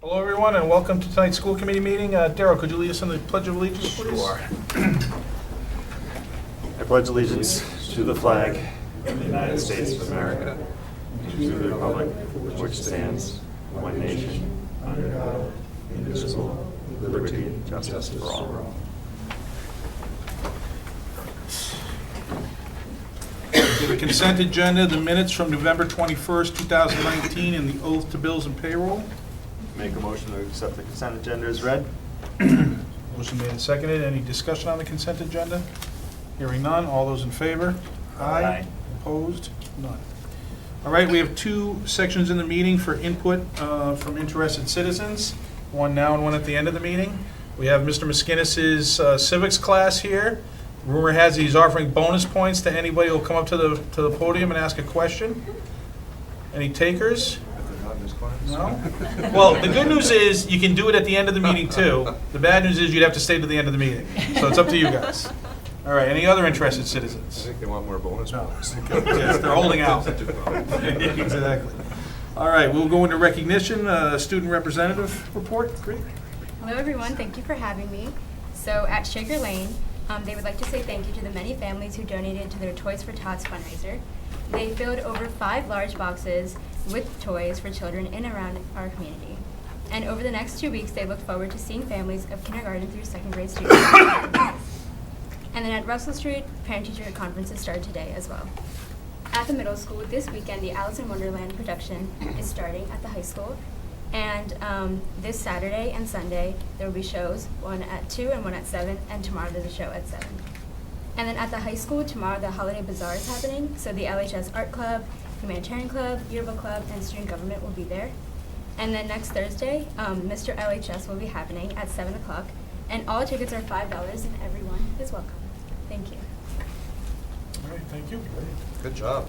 Hello, everyone, and welcome to tonight's school committee meeting. Daryl, could you lead us in the Pledge of Allegiance, please? Sure. I pledge allegiance to the flag of the United States of America, and to the republic for which stands one nation, under God, indivisible, with liberty and justice for all. The consent agenda, the minutes from November 21st, 2019, and the oath to bills and payroll. Make a motion to accept the consent agenda as read. Motion made and seconded. Any discussion on the consent agenda? Hearing none. All those in favor? Aye. Opposed? None. All right, we have two sections in the meeting for input from interested citizens, one now and one at the end of the meeting. We have Mr. Maskinnis's civics class here. Rumor has it he's offering bonus points to anybody who'll come up to the podium and ask a question. Any takers? No? Well, the good news is you can do it at the end of the meeting too. The bad news is you'd have to stay to the end of the meeting. So it's up to you guys. All right, any other interested I citizens? think they want more bonus points. Yes, they're holding out. Exactly. All right, we'll go into recognition. Student representative report. Great. Hello everyone, thank you for having me. So at Shaker Lane, they would like to say thank you to the many families who donated to their Toys for Tots fundraiser. They filled over 5 large boxes with toys for children in and around our community. And over the next 2 weeks, they look forward to seeing families of kindergarten through 2nd grade students. And then at Russell Street, parent-teacher conferences started today as well. At the middle school, this weekend, the Alice in Wonderland production is starting at the high school. And this Saturday and Sunday, there will be shows, one at 2 and one at 7, and tomorrow there's a show at 7. And then at the high school, tomorrow the Holiday Bazaar is happening. So the LHS Art Club, Humanitarian Club, Yearbook Club, and Student Government will be there. And then next Thursday, Mr. LHS will be happening at 7 o'clock. And all tickets are $5 and everyone is welcome. Thank you. All right, thank you. Good job.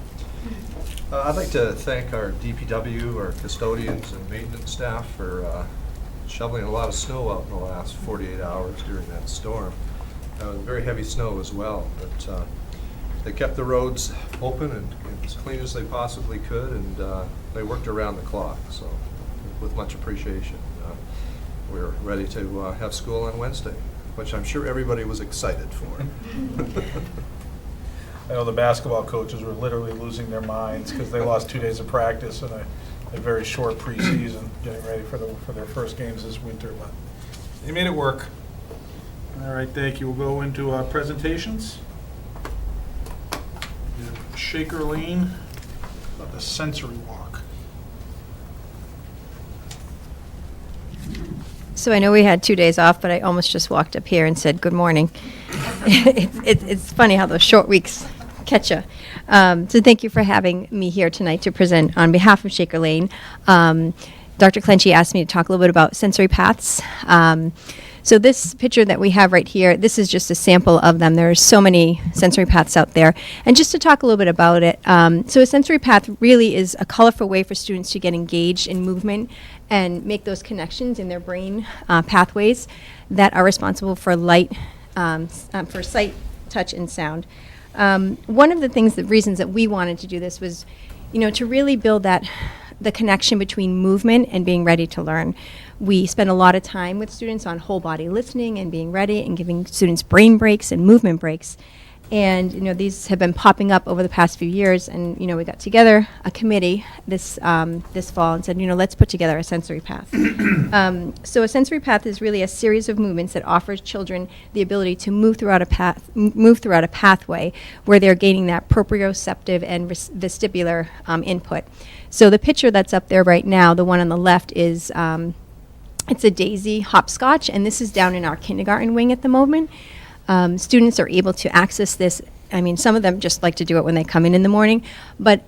I'd like to thank our DPW, our custodians and maintenance staff for shoveling a lot of snow out in the last 48 hours during that storm. Very heavy snow as well, but they kept the roads open and as clean as they possibly could, and they worked around the clock, so with much appreciation. We're ready to have school on Wednesday, which I'm sure everybody was excited for. I know the basketball coaches were literally losing their minds because they lost 2 days of practice and a very short preseason, getting ready for their first games this winter, but they made it work. All right, thank you. We'll go into presentations. Shaker Lane, about the sensory walk. So I know we had 2 days off, but I almost just walked up here and said good morning. It's funny how those short weeks catch you. So thank you for having me here tonight to present on behalf of Shaker Lane. Dr. Clenchey asked me to talk a little bit about sensory paths. So this picture that we have right here, this is just a sample of them. There are so many sensory paths out there. And just to talk a little bit about it, so a sensory path really is a colorful way for students to get engaged in movement and make those connections in their brain pathways that are responsible for for sight, touch, and sound. One of the reasons that we wanted to do this was, to really build the connection between movement and being ready to learn. We spend a lot of time with students on whole body listening and being ready and giving students brain breaks and movement breaks. And, these have been popping up over the past few years. And, we got together a committee this fall and said, let's put together a sensory path. So a sensory path is really a series of movements that offers children the ability to move throughout a pathway where they're gaining that proprioceptive and vestibular input. So the picture that's up there right now, the one on the left is, it's a daisy hopscotch, and this is down in our kindergarten wing at the moment. Students are able to access this. I mean, some of them just like to do it when they come in the morning, but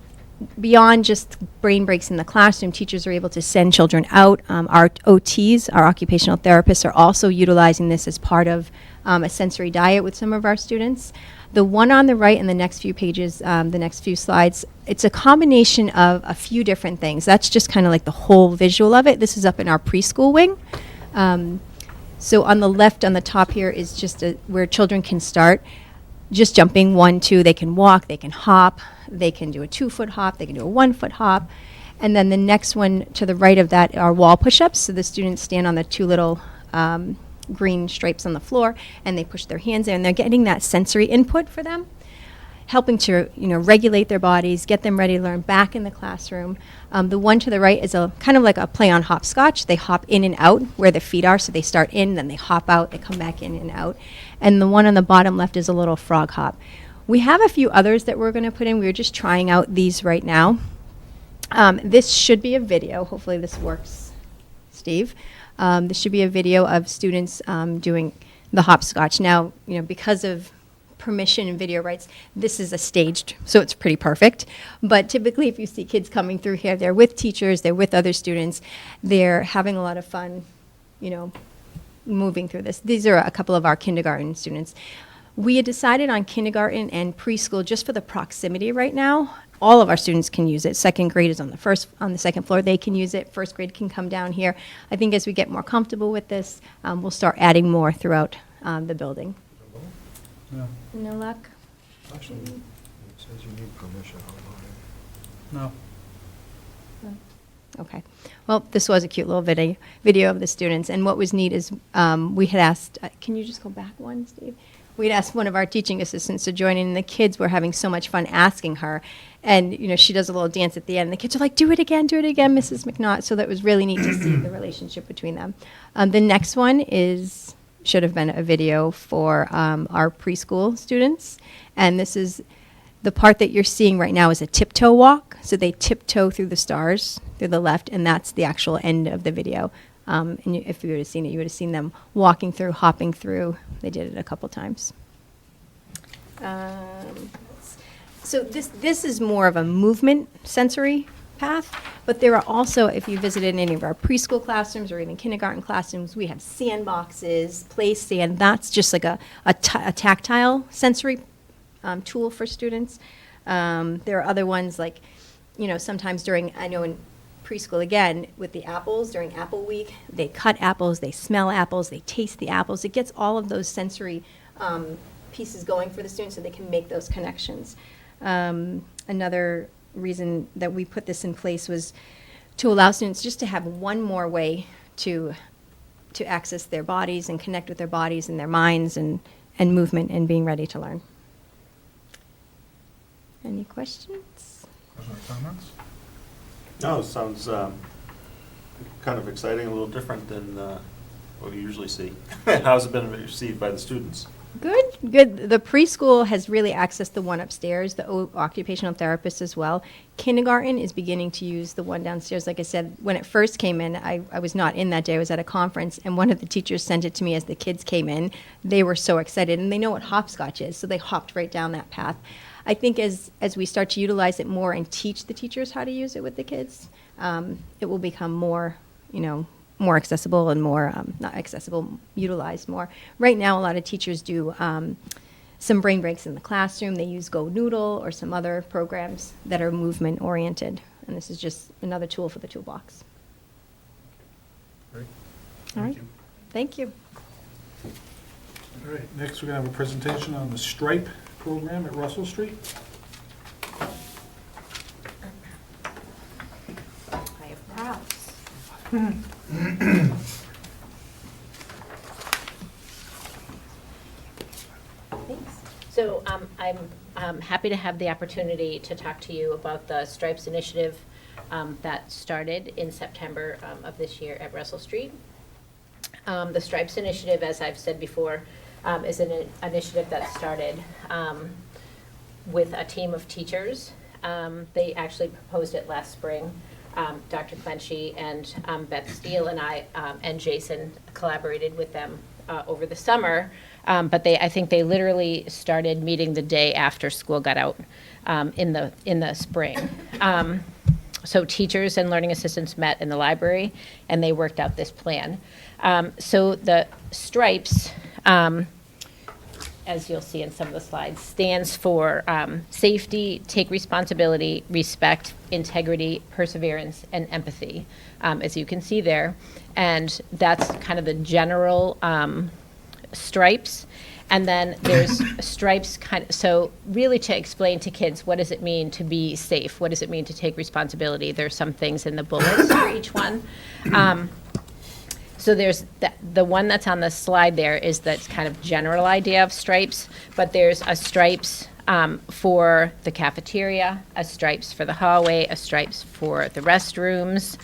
beyond just brain breaks in the classroom, teachers are able to send children out. Our OTs, our occupational therapists, are also utilizing this as part of a sensory diet with some of our students. The one on the right in the next few pages, the next few slides, it's a combination of a few different things. That's just kind of like the whole visual of it. This is up in our preschool wing. So on the left, on the top here, is just where children can start just jumping 1, 2. They can walk, they can hop, they can do a 2-foot hop, they can do a 1-foot hop. And then the next one to the right of that are wall push-ups. So the students stand on the two little green stripes on the floor, and they push their hands in. And they're getting that sensory input for them, helping to regulate their bodies, get them ready to learn back in the classroom. The one to the right is a kind of like a play on hopscotch. They hop in and out where the feet are, so they start in, then they hop out, they come back in and out. And the one on the bottom left is a little frog hop. We have a few others that we're going to put in. We're just trying out these right now. This should be a video. Hopefully this works, Steve. This should be a video of students doing the hopscotch. Now, because of permission and video rights, this is a staged, so it's pretty perfect. But typically, if you see kids coming through here, they're with teachers, they're with other students, they're having a lot of fun, moving through this. These are a couple of our kindergarten students. We had decided on kindergarten and preschool just for the proximity right now. All of our students can use it. Second grade is on the second floor. They can use it. First grade can come down here. I think as we get more comfortable with this, we'll start adding more throughout the building. No. No luck? Actually, it says you need permission online. No. Okay. Well, this was a cute little video of the students. And what was neat is we had asked, can you just go back one, Steve? We'd asked one of our teaching assistants to join in, and the kids were having so much fun asking her. And, she does a little dance at the end. And the kids are like, do it again, Mrs. McNaught. So that was really neat to see the relationship between them. The next one should have been a video for our preschool students. And this is the part that you're seeing right now is a tiptoe walk. So they tiptoe through the stars through the left, and that's the actual end of the video. And if you would have seen it, you would have seen them walking through, hopping through. They did it a couple times. So this is more of a movement sensory path, but there are also, if you visited any of our preschool classrooms or even kindergarten classrooms, we have sandboxes, play stand. That's just like a tactile sensory tool for students. There are other ones like, sometimes I know in preschool, again, with the apples, during Apple Week, they cut apples, they smell apples, they taste the apples. It gets all of those sensory pieces going for the students so they can make those connections. Another reason that we put this in place was to allow students just to have one more way to access their bodies and connect with their bodies and their minds and movement and being ready to learn. Any questions? Questions or comments? No, it sounds kind of exciting, a little different than what we usually see. How's it been received by the students? Good. The preschool has really accessed the one upstairs, the occupational therapist as well. Kindergarten is beginning to use the one downstairs. Like I said, when it first came in, I was not in that day. I was at a conference, and one of the teachers sent it to me as the kids came in. They were so excited, and they know what hopscotch is, so they hopped right down that path. I think as we start to utilize it more and teach the teachers how to use it with the kids, it will become more, more accessible and more, not accessible, utilized more. Right now, a lot of teachers do some brain breaks in the classroom. They use Go Noodle or some other programs that are movement oriented. And this is just another tool for the toolbox. Great. All right. Thank you. All right, next we're going to have a presentation on the Stripe program at Russell Street. I have props. Thanks. So I'm happy to have the opportunity to talk to you about the Stripes initiative that started in September of this year at Russell Street. The Stripes initiative, as I've said before, is an initiative that started with a team of teachers. They actually proposed it last spring. Dr. Clenchy and Beth Steele and I and Jason collaborated with them over the summer, but I think they literally started meeting the day after school got out in the spring. So teachers and learning assistants met in the library, and they worked out this plan. So the Stripes, as you'll see in some of the slides, stands for safety, take responsibility, respect, integrity, perseverance, and empathy, as you can see there. And that's kind of the general stripes. And then there's stripes so really to explain to kids, what does it mean to be safe? What does it mean to take responsibility? There's some things in the bullets for each one. So there's the one that's on the slide there is that kind of general idea of stripes, but there's a stripes for the cafeteria, a stripes for the hallway, a stripes for the restrooms,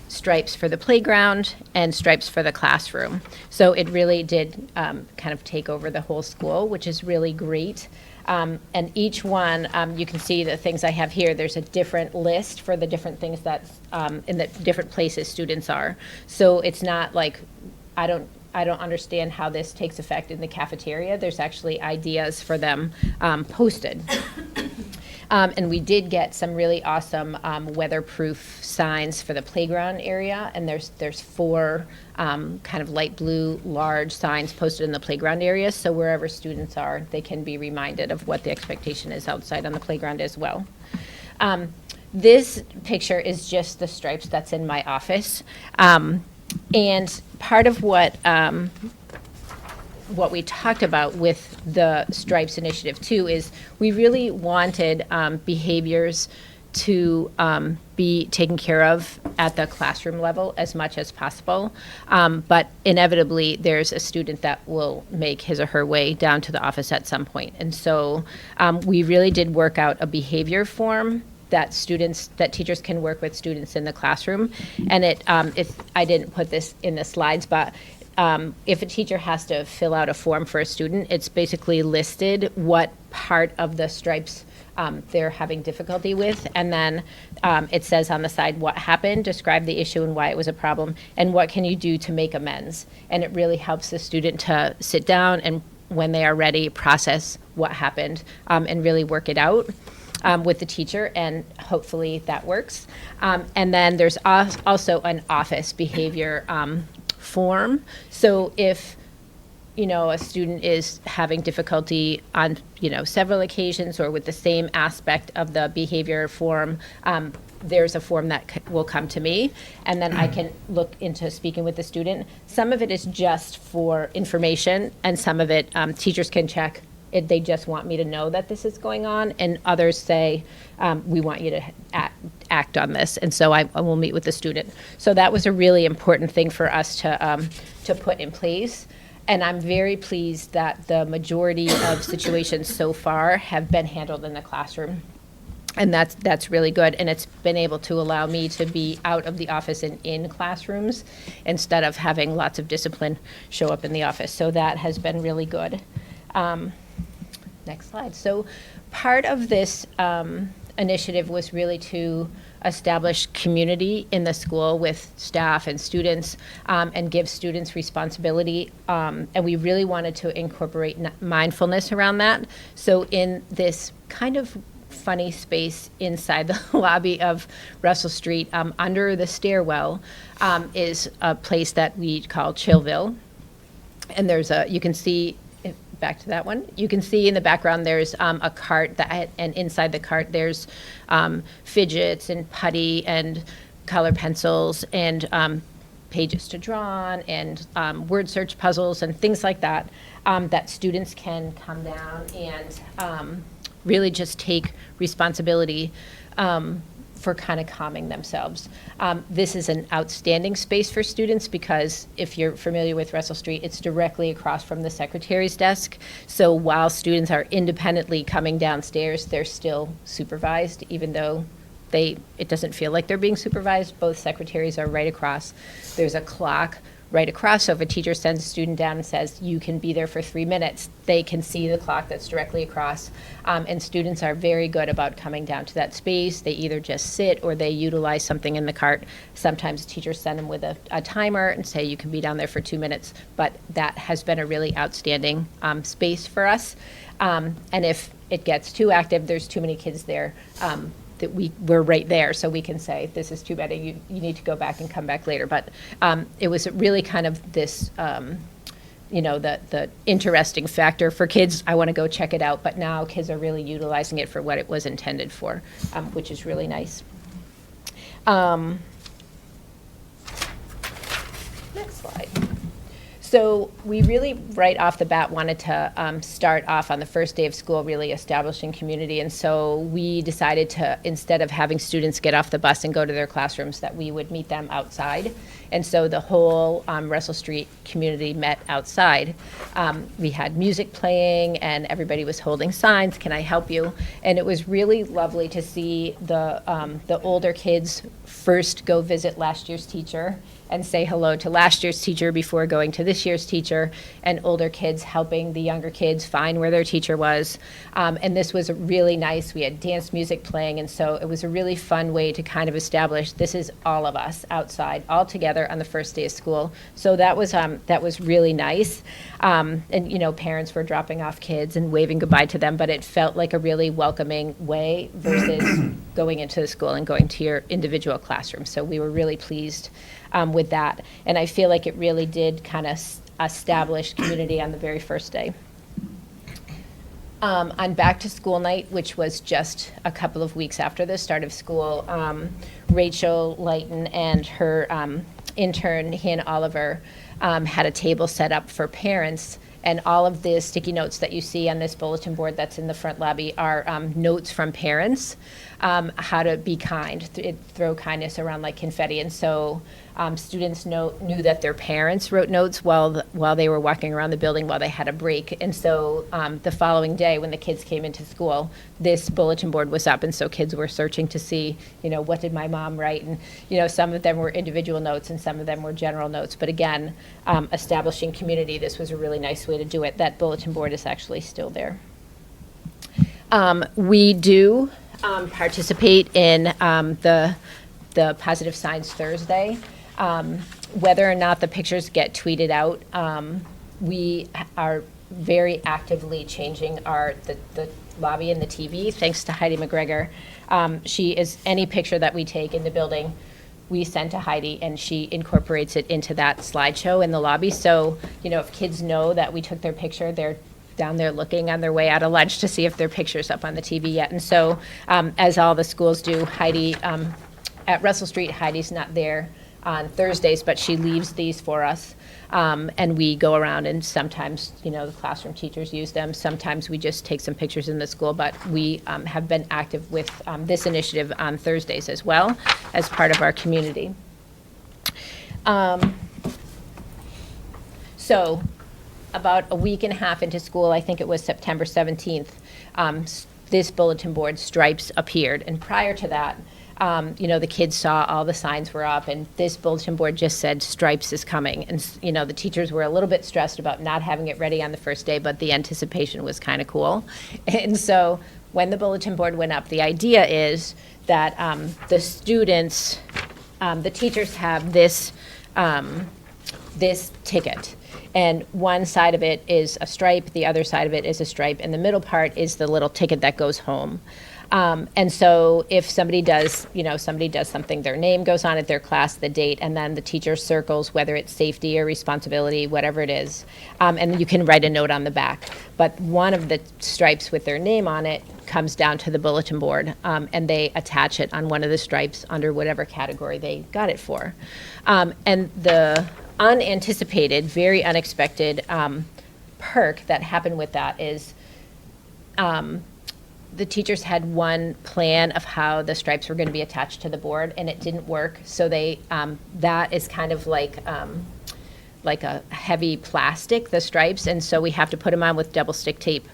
stripes for the playground, and stripes for the classroom. So it really did kind of take over the whole school, which is really great. And each one, you can see the things I have here, there's a different list for the different things that, in the different places students are. So it's not like, I don't understand how this takes effect in the cafeteria. There's actually ideas for them posted. And we did get some really awesome weatherproof signs for the playground area, and there's 4 kind of light blue large signs posted in the playground area, so wherever students are, they can be reminded of what the expectation is outside on the playground as well. This picture is just the stripes that's in my office, and part of what we talked about with the Stripes initiative too is we really wanted behaviors to be taken care of at the classroom level as much as possible. But inevitably, there's a student that will make his or her way down to the office at some point. And so we really did work out a behavior form that teachers can work with students in the classroom. And I didn't put this in the slides, but if a teacher has to fill out a form for a student, it's basically listed what part of the stripes they're having difficulty with, and then it says on the side what happened, describe the issue and why it was a problem, and what can you do to make amends. And it really helps the student to sit down and, when they are ready, process what happened and really work it out with the teacher, and hopefully that works. And then there's also an office behavior form. So if a student is having difficulty on several occasions or with the same aspect of the behavior form, there's a form that will come to me, and then I can look into speaking with the student. Some of it is just for information, and some of it teachers can check. They just want me to know that this is going on, and others say, we want you to act on this, and so I will meet with the student. So that was a really important thing for us to put in place, and I'm very pleased that the majority of situations so far have been handled in the classroom, and that's really good, and it's been able to allow me to be out of the office and in classrooms instead of having lots of discipline show up in the office, so that has been really good. Next slide. So part of this initiative was really to establish community in the school with staff and students and give students responsibility. And we really wanted to incorporate mindfulness around that. So in this kind of funny space inside the lobby of Russell Street, under the stairwell, is a place that we call Chillville. And you can see, back to that one, you can see in the background there's a cart, and inside the cart there's fidgets and putty and color pencils and pages to draw on and word search puzzles and things like that, that students can come down and really just take responsibility for kind of calming themselves. This is an outstanding space for students because if you're familiar with Russell Street, it's directly across from the secretary's desk. So while students are independently coming downstairs, they're still supervised, even though it doesn't feel like they're being supervised. Both secretaries are right across. There's a clock right across, so if a teacher sends a student down and says, you can be there for 3 minutes, they can see the clock that's directly across. And students are very good about coming down to that space. They either just sit or they utilize something in the cart. Sometimes teachers send them with a timer and say, you can be down there for 2 minutes, but that has been a really outstanding space for us. And if it gets too active, there's too many kids there, that we're right there, so we can say, this is too many, you need to go back and come back later. But it was really kind of this, the interesting factor for kids. I want to go check it out, but now kids are really utilizing it for what it was intended for, which is really nice. Next slide. So we really, right off the bat, wanted to start off on the first day of school really establishing community. And so we decided to, instead of having students get off the bus and go to their classrooms, that we would meet them outside. And so the whole Russell Street community met outside. We had music playing and everybody was holding signs, "Can I help you?" And it was really lovely to see the older kids first go visit last year's teacher and say hello to last year's teacher before going to this year's teacher, and older kids helping the younger kids find where their teacher was. And this was really nice. We had dance music playing, and so it was a really fun way to kind of establish this is all of us outside, all together on the first day of school. So that was really nice. And you know, parents were dropping off kids and waving goodbye to them, but it felt like a really welcoming way versus going into the school and going to your individual classroom. So we were really pleased with that. And I feel like it really did kind of establish community on the very first day. On back to school night, which was just a couple of weeks after the start of school, Rachel Lighton and her intern, Han Oliver, had a table set up for parents. And all of the sticky notes that you see on this bulletin board that's in the front lobby are notes from parents, how to be kind, throw kindness around like confetti. And so students knew that their parents wrote notes while they were walking around the building while they had a break. And so the following day when the kids came into school, this bulletin board was up. And so kids were searching to see, you know, what did my mom write? And, you know, some of them were individual notes and some of them were general notes. But again, establishing community, this was a really nice way to do it. That bulletin board is actually still there. We do participate in the Positive Signs Thursday. Whether or not the pictures get tweeted out, we are very actively changing the lobby and the TV, thanks to Heidi McGregor. She is, any picture that we take in the building, we send to Heidi, and she incorporates it into that slideshow in the lobby. So, you know, if kids know that we took their picture, they're down there looking on their way out of lunch to see if their picture's up on the TV yet. And so, as all the schools do, Heidi, at Russell Street, Heidi's not there on Thursdays, but she leaves these for us. And we go around, and sometimes, you know, the classroom teachers use them. Sometimes we just take some pictures in the school, but we have been active with this initiative on Thursdays as well as part of our community. So about a week and a half into school, I think it was September 17th, this bulletin board, Stripes, appeared. And prior to that, you know, the kids saw all the signs were up, and this bulletin board just said Stripes is coming. And, you know, the teachers were a little bit stressed about not having it ready on the first day, but the anticipation was kind of cool. And so when the bulletin board went up, the idea is that the students, the teachers have this ticket. And one side of it is a stripe, the other side of it is a stripe, and the middle part is the little ticket that goes home. And so if somebody does, you know, somebody does something, their name goes on it, their class, the date, and then the teacher circles whether it's safety or responsibility, whatever it is, and you can write a note on the back. But one of the stripes with their name on it comes down to the bulletin board, and they attach it on one of the stripes under whatever category they got it for. And the unanticipated, very unexpected perk that happened with that is the teachers had one plan of how the stripes were going to be attached to the board, and it didn't work. So they that is kind of like a heavy plastic, the stripes, and so we have to put them on with double stick tape.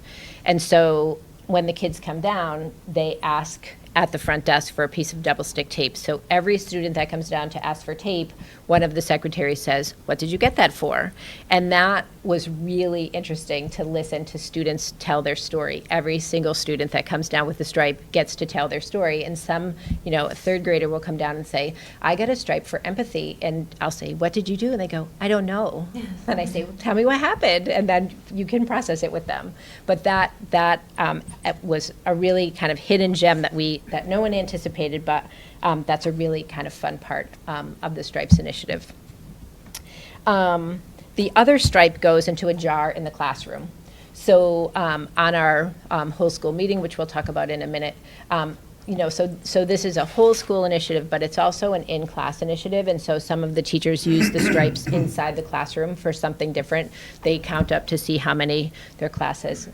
And so when the kids come down, they ask at the front desk for a piece of double stick tape. So every student that comes down to ask for tape, one of the secretaries says, "What did you get that for?" And that was really interesting to listen to students tell their story. Every single student that comes down with the stripe gets to tell their story. And some, you know, a third grader will come down and say, "I got a stripe for empathy." And I'll say, "What did you do?" And they go, "I don't know." And I say, "Well, tell me what happened." And then you can process it with them. But that was a really kind of hidden gem that no one anticipated, but that's a really kind of fun part of the Stripes initiative. The other stripe goes into a jar in the classroom. So on our whole school meeting, which we'll talk about in a minute, so this is a whole school initiative, but it's also an in-class initiative, and so some of the teachers use the stripes inside the classroom for something different. They count up to see how many their class has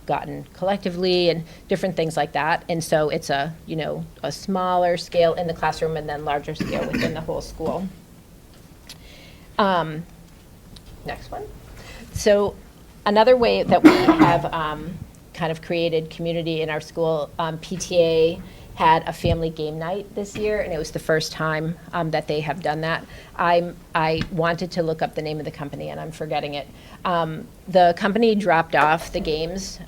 gotten collectively and different things like that. And so it's a smaller scale in the classroom and then larger scale within the whole school. Next one. So another way that we have kind of created community in our school, PTA had a family game night this year, and it was the first time that they have done that. I wanted to look up the name of the company, and I'm forgetting it. The company dropped off the games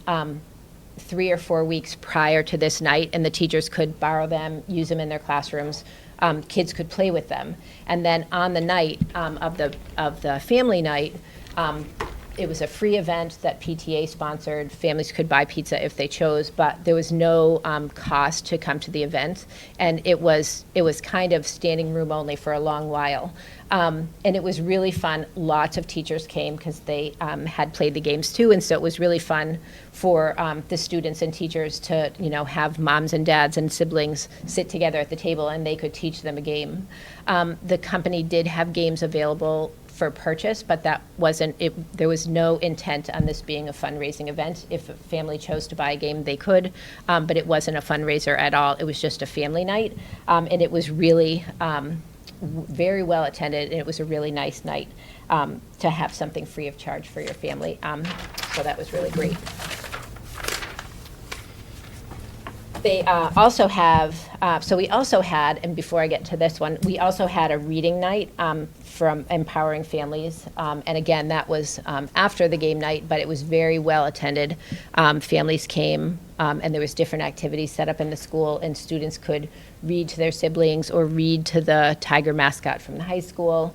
3 or 4 weeks prior to this night, and the teachers could borrow them, use them in their classrooms. Kids could play with them. And then on the night of the family night, it was a free event that PTA sponsored. Families could buy pizza if they chose, but there was no cost to come to the event. And it was kind of standing room only for a long while. And it was really fun. Lots of teachers came because they had played the games too, and so it was really fun for the students and teachers to have moms and dads and siblings sit together at the table, and they could teach them a game. The company did have games available for purchase, but that wasn't it. There was no intent on this being a fundraising event. If a family chose to buy a game, they could, but it wasn't a fundraiser at all. It was just a family night, and it was really very well attended, and it was a really nice night to have something free of charge for your family. So that was really great. They also have, so we also had, and before I get to this one, we also had a reading night from Empowering Families. And again, that was after the game night, but it was very well attended. Families came, and there was different activities set up in the school, and students could read to their siblings or read to the tiger mascot from the high school.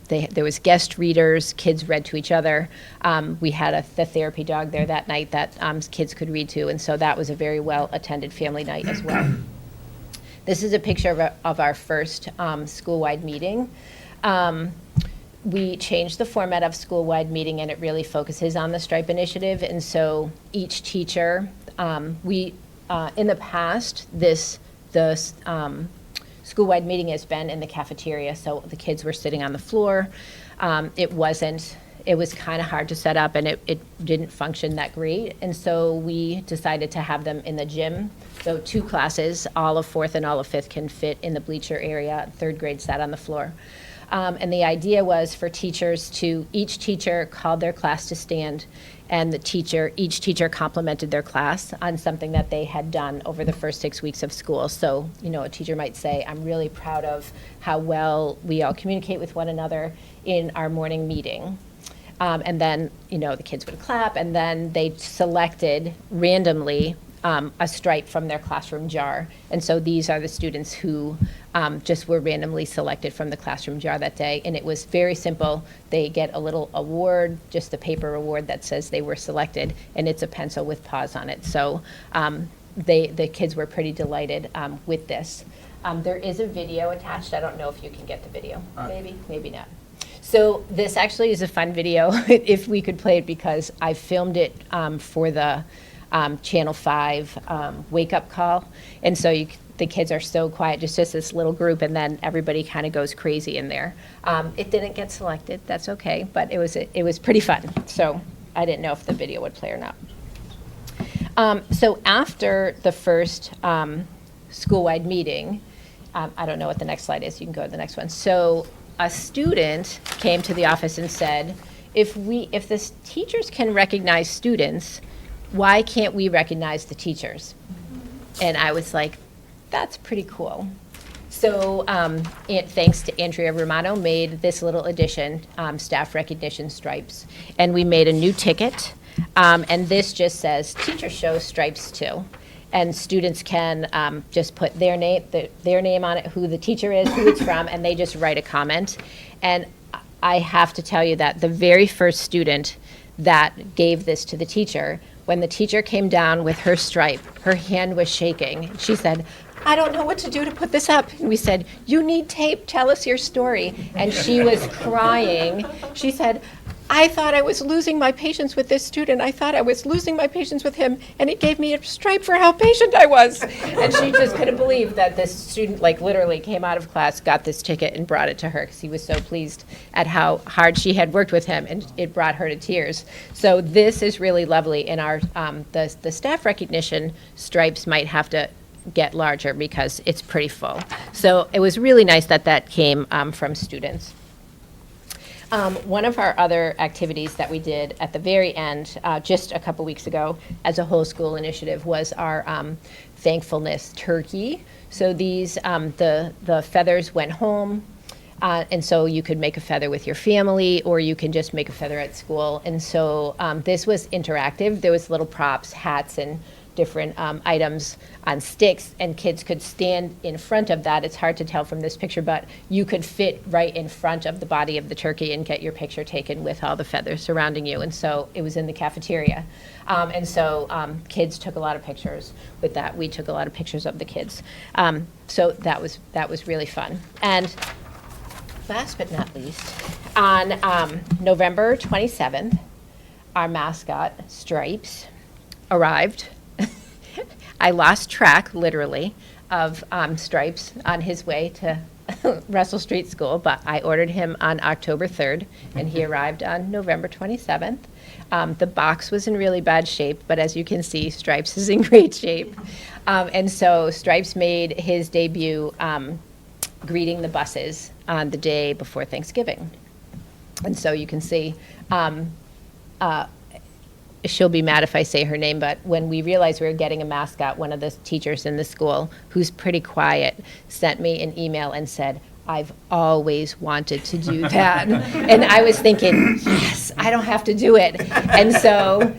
There was guest readers, kids read to each other. We had the therapy dog there that night that kids could read to, and so that was a very well attended family night as well. This is a picture of our first school-wide meeting. We changed the format of school-wide meeting, and it really focuses on the Stripe initiative. And so each teacher, in the past, the school-wide meeting has been in the cafeteria, so the kids were sitting on the floor. It was kind of hard to set up, and it didn't function that great. And so we decided to have them in the gym. So 2 classes, all of 4th and all of 5th can fit in the bleacher area. 3rd grade sat on the floor. And the idea was for teachers each teacher called their class to stand, and each teacher complimented their class on something that they had done over the first 6 weeks of school. So, a teacher might say, I'm really proud of how well we all communicate with one another in our morning meeting. And then, the kids would clap, and then they selected randomly a stripe from their classroom jar. And so these are the students who just were randomly selected from the classroom jar that day. And it was very simple. They get a little award, just a paper award that says they were selected, and it's a pencil with paws on it. So the kids were pretty delighted with this. There is a video attached. I don't know if you can get the video. Maybe not. So this actually is a fun video, if we could play it, because I filmed it for the Channel 5 wake-up call. And so the kids are so quiet, just this little group, and then everybody kind of goes crazy in there. It didn't get selected. That's okay, but it was pretty fun. So I didn't know if the video would play or not. So after the first school-wide meeting, I don't know what the next slide is. You can go to the next one. So a student came to the office and said, if the teachers can recognize students, why can't we recognize the teachers? And I was like, that's pretty cool. So thanks to Andrea Romano, made this little addition, staff recognition stripes. And we made a new ticket. And this just says, teacher show stripes too. And students can just put their name on it, who the teacher is, who it's from, and they just write a comment. And I have to tell you that the very first student that gave this to the teacher, when the teacher came down with her stripe, her hand was shaking. She said, I don't know what to do to put this up. And we said, you need tape, tell us your story. And she was crying. She said, I thought I was losing my patience with this student. I thought I was losing my patience with him, and it gave me a stripe for how patient I was. And she just couldn't believe that this student, like, literally came out of class, got this ticket, and brought it to her because he was so pleased at how hard she had worked with him, and it brought her to tears. So this is really lovely. In our the staff recognition stripes might have to get larger because it's pretty full. So it was really nice that that came from students. One of our other activities that we did at the very end, just a couple weeks ago, as a whole school initiative, was our thankfulness turkey. So these, the feathers went home, and so you could make a feather with your family, or you can just make a feather at school. And so this was interactive. There was little props, hats, and different items on sticks, and kids could stand in front of that. It's hard to tell from this picture, but you could fit right in front of the body of the turkey and get your picture taken with all the feathers surrounding you. And so it was in the cafeteria. And so kids took a lot of pictures with that. We took a lot of pictures of the kids. So that was really fun. And last but not least, on November 27th, our mascot, Stripes, arrived. I lost track, literally, of Stripes on his way to Russell Street School, but I ordered him on October 3rd, and he arrived on November 27th. The box was in really bad shape, but as you can see, Stripes is in great shape. And so Stripes made his debut greeting the buses on the day before Thanksgiving. And so you can see, she'll be mad if I say her name, but when we realized we were getting a mascot, one of the teachers in the school, who's pretty quiet, sent me an email and said, "I've always wanted to do that." And I was thinking, yes, I don't have to do it. And so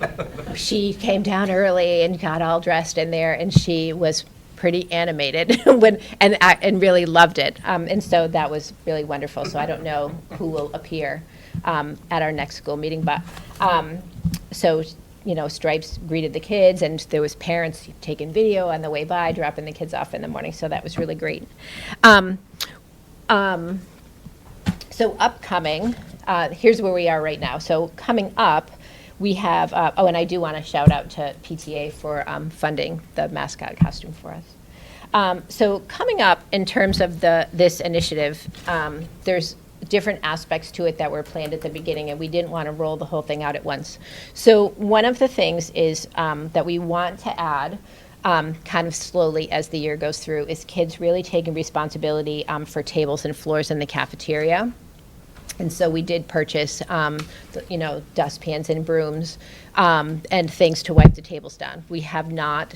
she came down early and got all dressed in there, and she was pretty animated and really loved it. And so that was really wonderful. So I don't know who will appear at our next school meeting, but so, you know, Stripes greeted the kids, and there was parents taking video on the way by, dropping the kids off in the morning, so that was really great. So upcoming, here's where we are right now. So coming up, we have, oh, and I do want to shout out to PTA for funding the mascot costume for us. So coming up in terms of this initiative, there's different aspects to it that were planned at the beginning, and we didn't want to roll the whole thing out at once. So one of the things is that we want to add kind of slowly as the year goes through is kids really taking responsibility for tables and floors in the cafeteria. And so we did purchase, you know, dustpans and brooms and things to wipe the tables down. We have not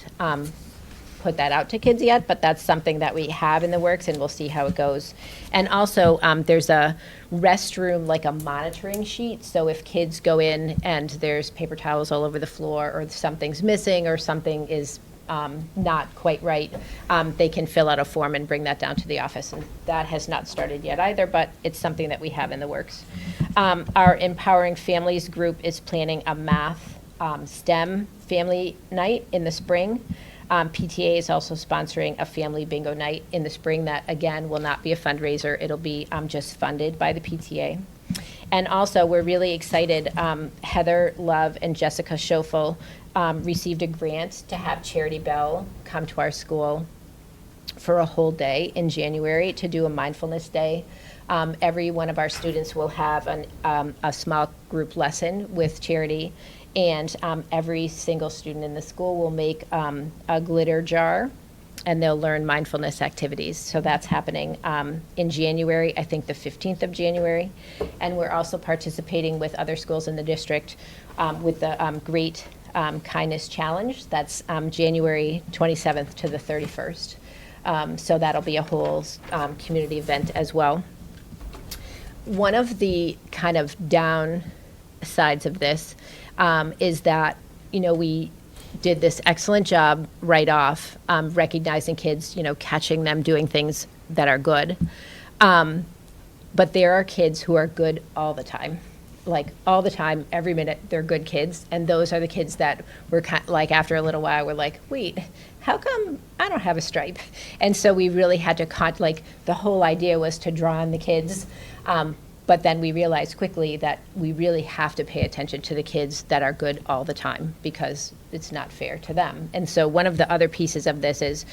put that out to kids yet, but that's something that we have in the works, and we'll see how it goes. And also, there's a restroom, like a monitoring sheet, so if kids go in and there's paper towels all over the floor, or something's missing, or something is not quite right, they can fill out a form and bring that down to the office. And that has not started yet either, but it's something that we have in the works. Our Empowering Families group is planning a math STEM family night in the spring. PTA is also sponsoring a family bingo night in the spring that, again, will not be a fundraiser. It'll be just funded by the PTA. And also, we're really excited. Heather Love and Jessica Schofel received a grant to have Charity Bell come to our school for a whole day in January to do a mindfulness day. Every one of our students will have a small group lesson with Charity, and every single student in the school will make a glitter jar, and they'll learn mindfulness activities. So that's happening in January, I think the 15th of January. And we're also participating with other schools in the district with the Great Kindness Challenge. That's January 27th to the 31st. So that'll be a whole community event as well. One of the kind of down sides of this is that, you know, we did this excellent job right off, recognizing kids, you know, catching them doing things that are good. But there are kids who are good all the time. Like all the time, every minute, they're good kids. And those are the kids that were like, after a little while, we're like, wait, how come I don't have a stripe? And so we really had to, like, the whole idea was to draw on the kids But then we realized quickly that we really have to pay attention to the kids that are good all the time, because it's not fair to them. And so one of the other pieces of this is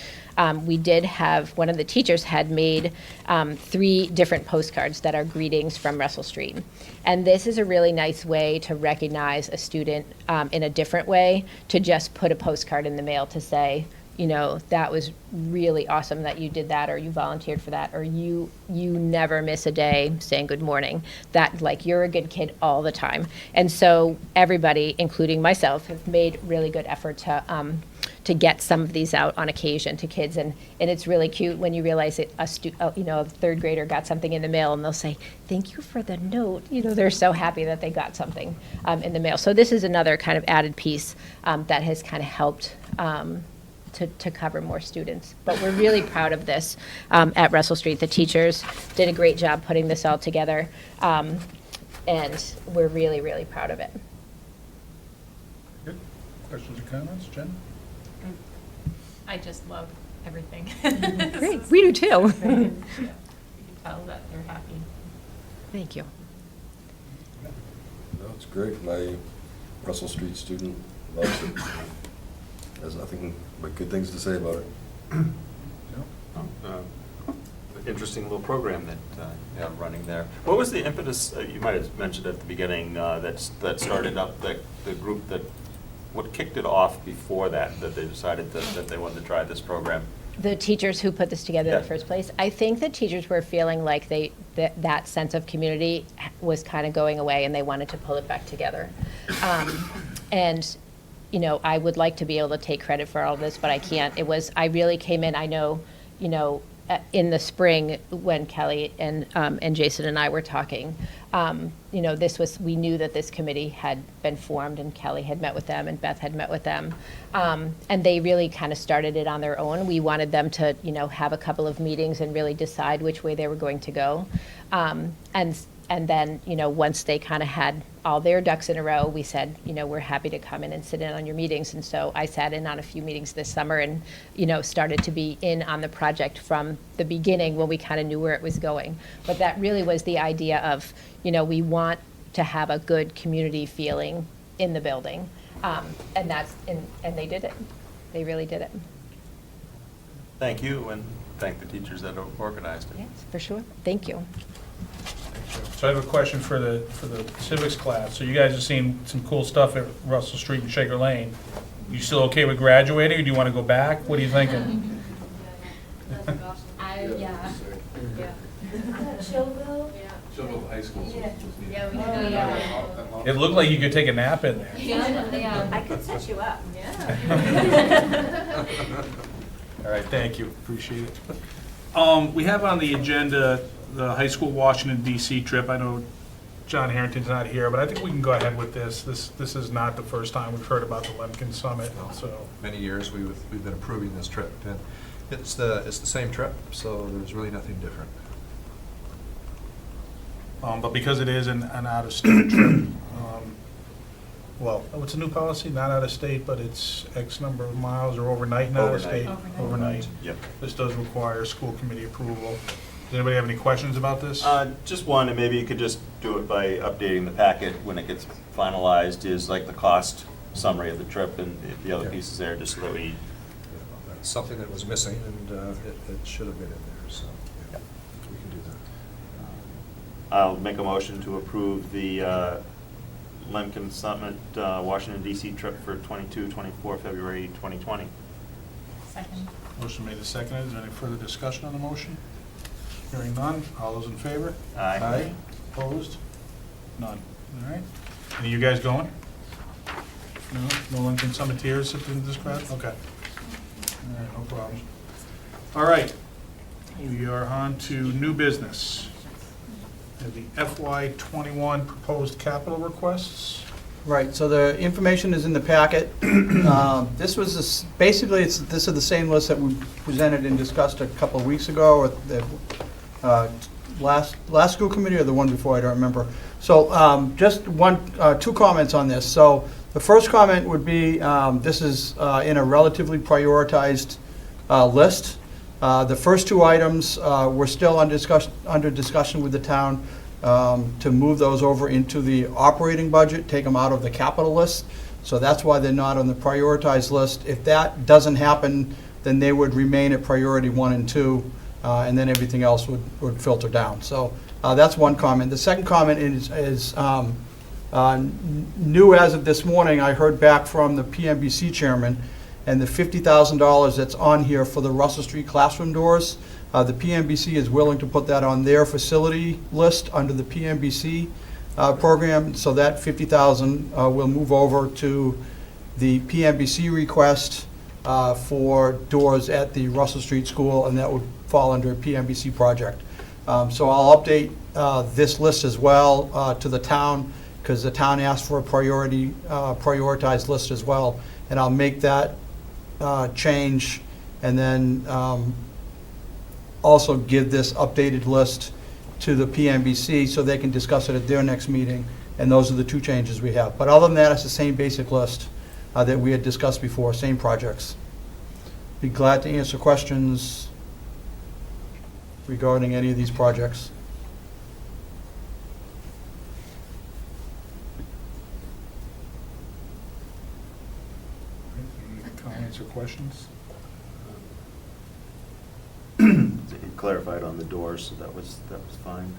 we did have, one of the teachers had made 3 different postcards that are greetings from Russell Street. And this is a really nice way to recognize a student in a different way, to just put a postcard in the mail to say, you know, that was really awesome that you did that, or you volunteered for that, or you never miss a day saying good morning. That, like, you're a good kid all the time. And so everybody, including myself, have made really good effort to get some of these out on occasion to kids. And it's really cute when you realize that a third grader got something in the mail, and they'll say, thank you for the note. You know, they're so happy that they got something in the mail. So this is another kind of added piece that has kind of helped to cover more students. But we're really proud of this at Russell Street. The teachers did a great job putting this all together, and we're really, really proud of it. Good. Questions or comments, Jen? I just love everything. Great, we do too. You can tell that they're happy. Thank you. No, it's great. My Russell Street student loves it. Has nothing but good things to say about it. Interesting little program that you have running there. What was the impetus, you might have mentioned at the beginning, that started up the group that, what kicked it off before that they decided that they wanted to try this program? The teachers who put this together in the first place, I think the teachers were feeling like that sense of community was kind of going away, and they wanted to pull it back together. And you know, I would like to be able to take credit for all of this, but I can't. I really came in, I know, you know, in the spring when Kelly and Jason and I were talking, you know, we knew that this committee had been formed, and Kelly had met with them and Beth had met with them. And they really kind of started it on their own. We wanted them to, you know, have a couple of meetings and really decide which way they were going to go. And then, you know, once they kind of had all their ducks in a row, we said, you know, we're happy to come in and sit in on your meetings. And so I sat in on a few meetings this summer and, you know, started to be in on the project from the beginning when we kind of knew where it was going. But that really was the idea of, you know, we want to have a good community feeling in the building. And they did it. They really did it. Thank you, and thank the teachers that organized it. Yes, for sure. Thank you. So I have a question for the civics class. So you guys have seen some cool stuff at Russell Street and Shaker Lane. You still okay with graduating, or do you want to go back? What are you thinking? Yeah. Chillville High School. Yeah, we do. It looked like you could take a nap in there. Yeah. I could set you up. Yeah. All right, thank you, appreciate it. We have on the agenda the high school Washington DC trip. I know John Harrington's not here, but I think we can go ahead with this. This is not the first time we've heard about the Lemkin Summit, so. Many years we've been approving this trip, and it's the same trip, so there's really nothing different. But because it is an out-of-state trip, well, what's the new policy? Not out-of-state, but it's X number of miles or overnight, not out-of-state? Overnight. Yep. This does require school committee approval. Does anybody have any questions about this? Just one, and maybe you could just do it by updating the packet when it gets finalized, is like the cost summary of the trip and the other pieces there, just so that we. That's something that was missing, and it should have been in there, so yeah, we can do that. I'll make a motion to approve the Lemkin Summit Washington DC trip for 22-24 February 2020. Second. Motion made and seconded. Is there any further discussion on the motion? Hearing none. All those in favor? Aye. Opposed? None. All right. Any of you guys going? No? No Lincoln Summiteers in this crowd? Okay. All right, no problems. All right. We are on to new business. We have the FY21 proposed capital requests. Right, so the information is in the packet. This was, basically, this is the same list that we presented and discussed a couple of weeks ago, or the last school committee, or the one before, I don't remember. So just two comments on this. So the first comment would be, this is in a relatively prioritized list. The first two items were still under discussion with the town. to move those over into the operating budget, take them out of the capital list. So that's why they're not on the prioritized list. If that doesn't happen, then they would remain at priority 1 and 2, and then everything else would filter down. So that's one comment. The second comment is new as of this morning. I heard back from the PMBC chairman, and the $50,000 that's on here for the Russell Street classroom doors, the PMBC is willing to put that on their facility list under the PMBC program, so that $50,000 will move over to the PMBC request for doors at the Russell Street School, and that would fall under a PMBC project. So I'll update this list as well to the town, because the town asked for a prioritized list as well, and I'll make that change, and then also give this updated list to the PMBC so they can discuss it at their next meeting, and those are the two changes we have. But other than that, it's the same basic list that we had discussed before, same projects. Be glad to answer questions regarding any of these projects. Comments or questions? You clarified on the doors, so that was fine.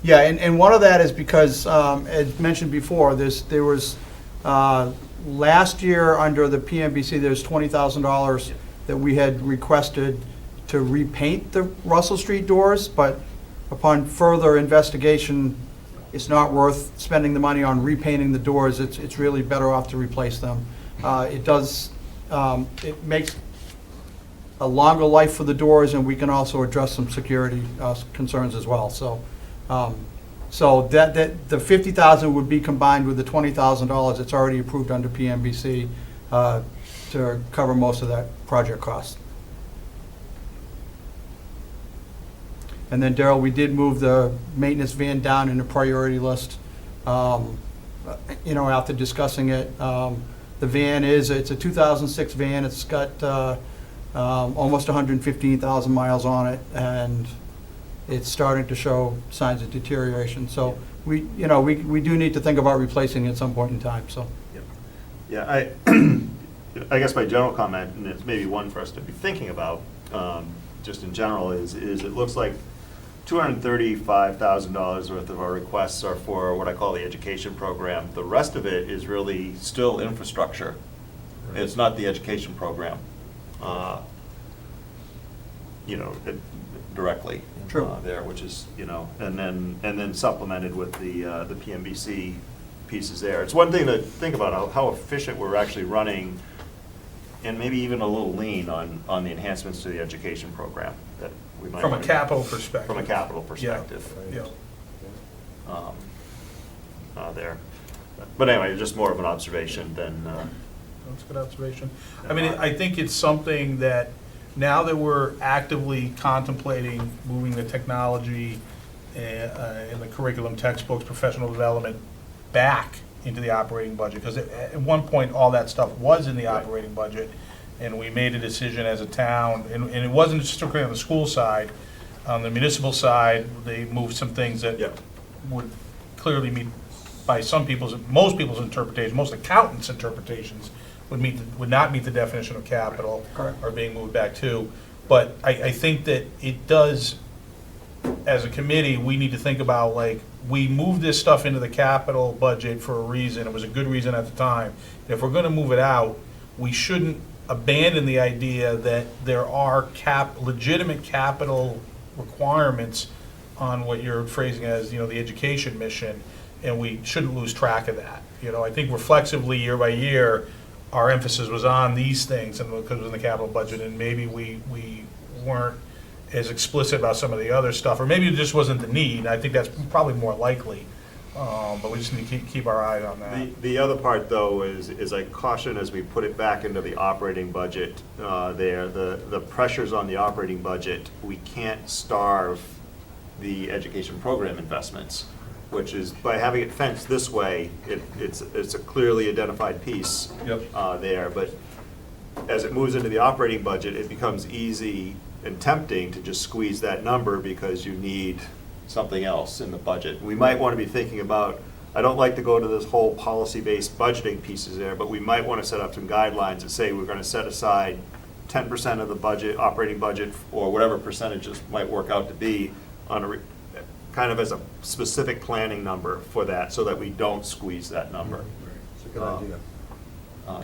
Yeah, and one of that is because, as mentioned before, there was, last year under the PMBC, there's $20,000 that we had requested to repaint the Russell Street doors, but upon further investigation, it's not worth spending the money on repainting the doors. It's really better off to replace them. It makes a longer life for the doors, and we can also address some security concerns as well. So that the $50,000 would be combined with the $20,000 that's already approved under PMBC to cover most of that project cost. And then, Daryl, we did move the maintenance van down in the priority list, after discussing it. The van it's a 2006 van. It's got almost 115,000 miles on it, and it's starting to show signs of deterioration. So we do need to think about replacing it at some point in time. So. Yeah, I guess my general comment, and it's maybe one for us to be thinking about, just in general, is it looks like $235,000 worth of our requests are for what I call the education program. The rest of it is really still infrastructure. It's not the education program, directly. True. There, which is, and then supplemented with the PMBC pieces there. It's one thing to think about how efficient we're actually running, and maybe even a little lean on the enhancements to the education program that we might From a wanna- capital perspective. From a capital perspective. Yeah. There. But anyway, just more of an observation than. That's a good observation. I mean, I think it's something that, now that we're actively contemplating moving the technology in the curriculum, textbooks, professional development back into the operating budget, because at one point, all that stuff was in the operating budget, and we made a decision as a town, and it wasn't strictly on the school side. On the municipal side, they moved some things that would clearly meet, by most people's interpretation, most accountants' interpretations, would not meet the definition of capital. Correct. Or being moved back to. But I think that it does, as a committee, we need to think about, we moved this stuff into the capital budget for a reason. It was a good reason at the time. If we're gonna move it out, we shouldn't abandon the idea that there are legitimate capital requirements on what you're phrasing as, the education mission, and we shouldn't lose track of that. I think reflexively, year by year, our emphasis was on these things, and because it was in the capital budget, and maybe we weren't as explicit about some of the other stuff, or maybe it just wasn't the need. I think that's probably more likely, but we just need to keep our eye on that. The other part, though, is I caution as we put it back into the operating budget the pressures on the operating budget, we can't starve the education program investments, which is, by having it fenced this way, it's a clearly identified piece there. But as it moves into the operating budget, it becomes easy and tempting to just squeeze that number because you need something else in the budget. We might want to be thinking about, I don't like to go to this whole policy-based budgeting pieces there, but we might want to set up some guidelines that say we're going to set aside 10% of the budget, operating budget, or whatever percentages might work out to be on a, kind of as a specific planning number for that, so that we don't squeeze that number. It's a good idea.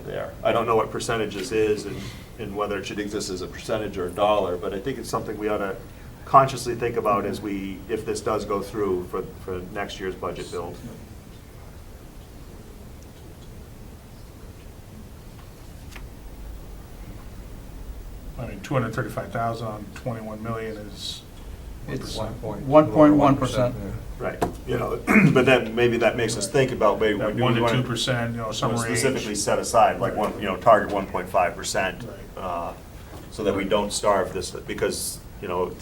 There. I don't know what percentages is and whether it should exist as a percentage or a dollar, but I think it's something we ought to consciously think about as if this does go through for next year's budget build. I mean, 235,000 on 21 million is It's 1%. 1.1%. Right. You know, but then maybe that makes us think about maybe That we 1 to want 2%, you know, some range. specifically set aside, like target 1.5%, Right. so that we don't starve this, because,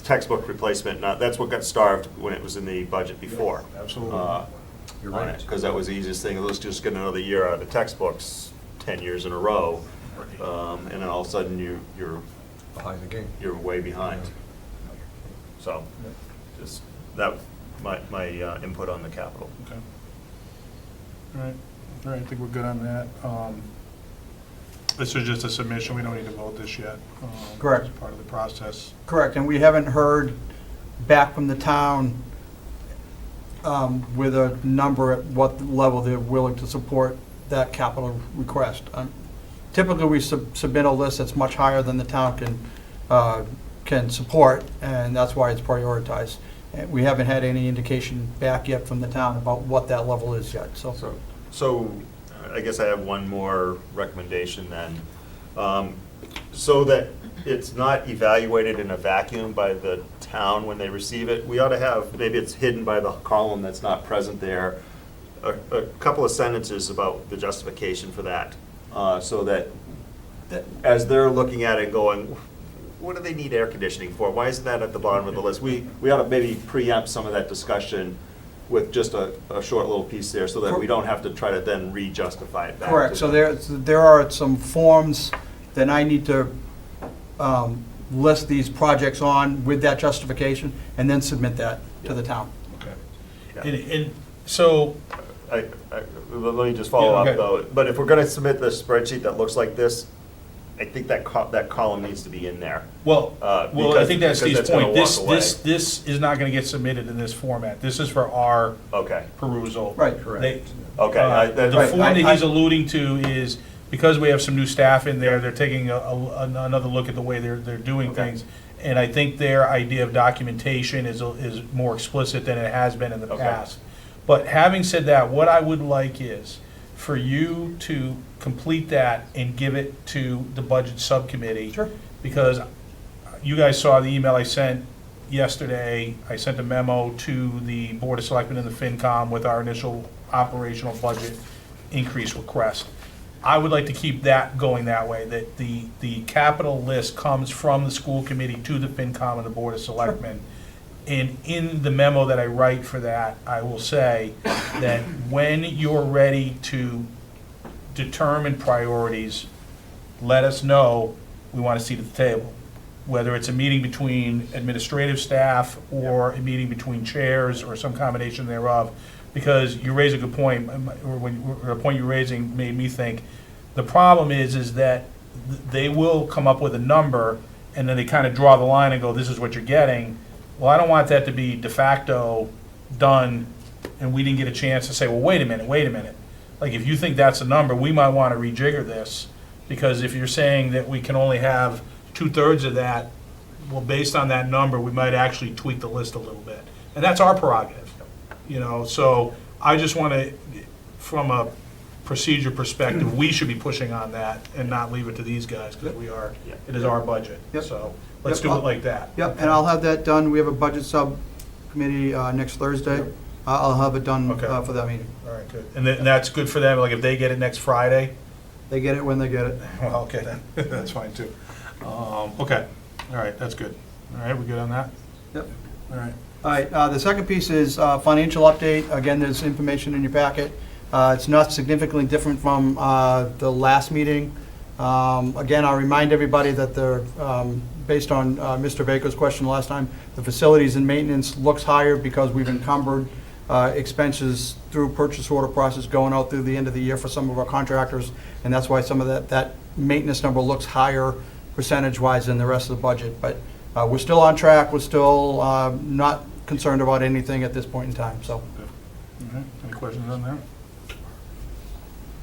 textbook replacement, that's what got starved when it was in the budget before. Absolutely. You're right. Because that was the easiest thing, let's just get another year out of the textbooks, 10 years in a row, and then all of a sudden you're Behind the game. way behind. So, just, that, my input on the capital. Okay. All right, I think we're good on that. This is just a submission, we don't need to vote this yet. Correct. It's part of the process. Correct, and we haven't heard back from the town with a number at what level they're willing to support that capital request. Typically, we submit a list that's much higher than the town can support, and that's why it's prioritized. And we haven't had any indication back yet from the town about what that level is yet, so. So, I guess I have one more recommendation then. So that it's not evaluated in a vacuum by the town when they receive it, we ought to have, maybe it's hidden by the column that's not present there, a couple of sentences about the justification for that, so that as they're looking at it going, what do they need air conditioning for? Why isn't that at the bottom of the list? We ought to maybe preempt some of that discussion with just a short little piece there, so that we don't have to try to then re-justify it back. Correct, so there are some forms that I need to list these projects on with that justification, and then submit that to the town. Okay. Yeah. And so, Let me just follow Yeah, up okay. though, but if we're gonna submit the spreadsheet that looks like this, I think that column needs to be in there. well, I because- think that's because Steve's gonna point. walk away. This is not gonna get submitted in this format. This is for our Okay, perusal. Right. They- okay. The Right, form that I- he's alluding to is, because we have some new staff in there, they're taking another look at the way they're doing Okay. things. And I think their idea of documentation is more explicit than it has been in the Okay. past. But having said that, what I would like is for you to complete that and give it to the budget subcommittee. Sure. Because you guys saw the email I sent yesterday. I sent a memo to the Board of Selectmen and the FinCom with our initial operational budget increase request. I would like to keep that going that way, that the capital list comes from the school committee to the FinCom and the Board of Selectmen. And in the memo that I write for that, I will say that when you're ready to determine priorities, let us know, we want a seat at the table. Whether it's a meeting between administrative staff or a meeting between chairs or some combination thereof. Because you raise a good point, or a point you're raising made me think, the problem is that they will come up with a number and then they kind of draw the line and go, this is what you're getting. Well, I don't want that to be de facto done and we didn't get a chance to say, well, wait a minute. Like, if you think that's a number, we might want to rejigger this, because if you're saying that we can only have 2/3 of that, well, based on that number, we might actually tweak the list a little bit. And that's our prerogative, so I just want to, from a procedure perspective, we should be pushing on that and not leave it to these guys, because it is our budget. Yep. So let's Yep. do it like that. Yep, and I'll have that done. We have a budget subcommittee next Thursday. I'll have it done Okay. for that meeting. All right, good. And that's good for them, like if they get it next Friday? They get it when they get it. Well, okay, then, that's fine too. Okay, all right, that's good. All right, we good on that? Yep. All right. All right, the second piece is financial update. Again, there's information in your packet. It's not significantly different from the last meeting. Again, I'll remind everybody that based on Mr. Baker's question last time, the facilities and maintenance looks higher because we've encumbered expenses through purchase order process going out through the end of the year for some of our contractors, and that's why some of that maintenance number looks higher percentage-wise than the rest of the budget. But we're still on track. We're still not concerned about anything at this point in time, so. All right, any questions on that?